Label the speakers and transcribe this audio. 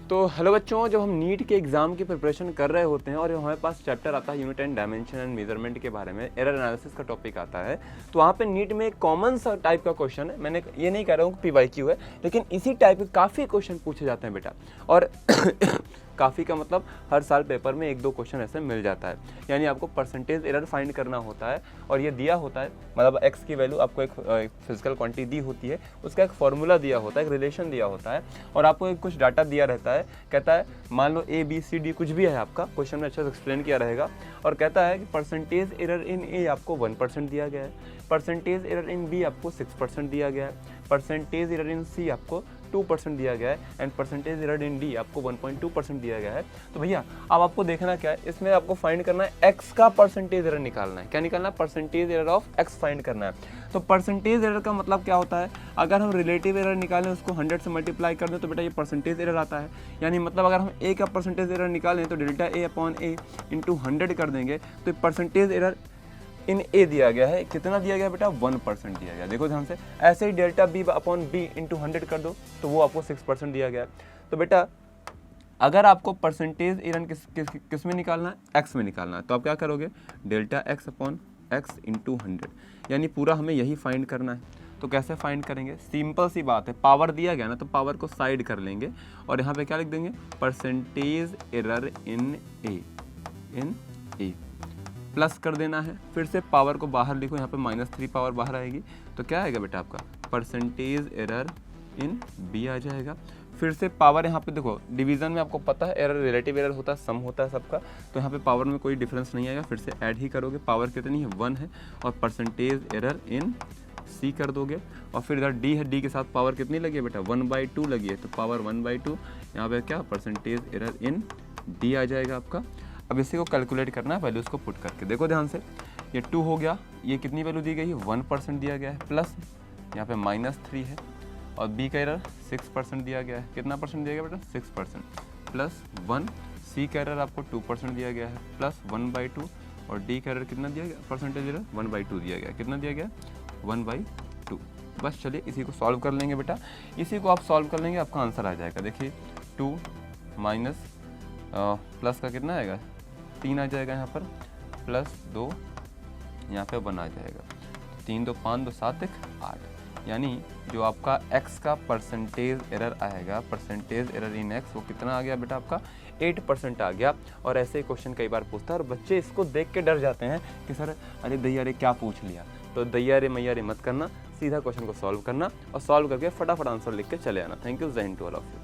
Speaker 1: तो हेलो बच्चों, जब हम नीट के एग्ज़ाम की प्रिपरेशन कर रहे होते हैं और हमारे पास चैप्टर आता है unit and dimension and measurement के बारे में, एरर एनालिसिस का टॉपिक आता है, तो वहाँ पे नीट में एक कॉमन सा टाइप का क्वेश्चन है। मैंने ये नहीं कह रहा हूँ कि PYQ है, लेकिन इसी टाइप के काफ़ी क्वेश्चन पूछे जाते हैं बेटा। और काफ़ी का मतलब हर साल पेपर में 1-2 क्वेश्चन ऐसे मिल जाता है। यानी आपको परसेंटेज एरर फाइंड करना होता है और ये दिया होता है, मतलब x की वैल्यू आपको एक फिजिकल क्वांटिटी दी होती है, उसका एक फॉर्मूला दिया होता है, एक रिलेशन दिया होता है और आपको एक कुछ डाटा दिया रहता है। कहता है मान लो A B C D कुछ भी है, आपका क्वेश्चन में अच्छे से एक्सप्लेन किया रहेगा और कहता है कि परसेंटेज एरर इन A आपको 1% दिया गया है, परसेंटेज एरर इन B आपको 6% दिया गया है, परसेंटेज एरर इन C आपको 2% दिया गया है and percentage error in D आपको 1.2% दिया गया है। तो भैया अब आपको देखना क्या है, इसमें आपको फाइंड करना है x का परसेंटेज एरर निकालना है। क्या निकालना है? Percentage error of x find करना है। तो परसेंटेज एरर का मतलब क्या होता है, अगर हम रिलेटिव एरर निकालें उसको 100 से मल्टीप्लाई कर दें तो बेटा ये परसेंटेज एरर आता है। यानी मतलब अगर हम a का परसेंटेज एरर निकालें तो delta a upon a into 100 कर देंगे तो परसेंटेज एरर इन A दिया गया है, कितना दिया गया बेटा? 1% दिया गया। देखो ध्यान से, ऐसे ही delta B upon B into 100 कर दो तो वो आपको 6% दिया गया है। तो बेटा अगर आपको परसेंटेज एरर किस में निकालना है? x में निकालना है। तो आप क्या करोगे? Delta x upon x into 100, यानी पूरा हमें यही फाइंड करना है। तो कैसे फाइंड करेंगे? सिंपल सी बात है, पावर दिया गया ना तो पावर को साइड कर लेंगे और यहाँ पे क्या लिख देंगे? Percentage error in A plus कर देना है। फिर से पावर को बाहर लिखो, यहाँ पे -3 पावर बाहर आएगी तो क्या आएगा बेटा आपका? परसेंटेज एरर इन B आ जाएगा। फिर से पावर यहाँ पे देखो, डिवीजन में आपको पता है एरर रिलेटिव एरर होता है, सम होता है सबका, तो यहाँ पे पावर में कोई डिफरेंस नहीं आएगा। फिर से ऐड ही करोगे, पावर कितनी है? 1 है और परसेंटेज एरर इन C कर दोगे और फिर इधर D है, D के साथ पावर कितनी लगी है बेटा? 1/2 लगी है, तो पावर 1/2 यहाँ पे क्या? परसेंटेज एरर इन D आ जाएगा आपका। अब इसी को कैलकुलेट करना है वैल्यूज़ को पुट करके। देखो ध्यान से, ये 2 हो गया, ये कितनी वैल्यू दी गई है? 1% दिया गया है, प्लस यहाँ पे -3 है और B का एरर 6% दिया गया है। कितना परसेंट दिया गया बेटा? 6%, प्लस 1। C का एरर आपको 2% दिया गया है, प्लस 1/2 और D का एरर कितना दिया गया? परसेंटेज एरर 1/2 दिया गया। कितना दिया गया? 1/2। बस चलिए इसी को सॉल्व कर लेंगे बेटा। इसी को आप सॉल्व कर लेंगे, आपका आंसर आ जाएगा। देखिए 2 माइनस प्लस का कितना आएगा? 3 आ जाएगा यहाँ पर, प्लस 2 यहाँ पे 1 आ जाएगा। 3 2 5 2 7 1 8, यानी जो आपका x का परसेंटेज एरर आएगा, परसेंटेज एरर इन x, वो कितना आ गया बेटा आपका? 8% आ गया। और ऐसे क्वेश्चन कई बार पूछता है और बच्चे इसको देख के डर जाते हैं कि सर अरे दैया रे क्या पूछ लिया। तो दैया रे मैया रे मत करना, सीधा क्वेश्चन को सॉल्व करना और सॉल्व करके फटाफट आंसर लिख के चले आना। Thank you, Jai Hind to all of you.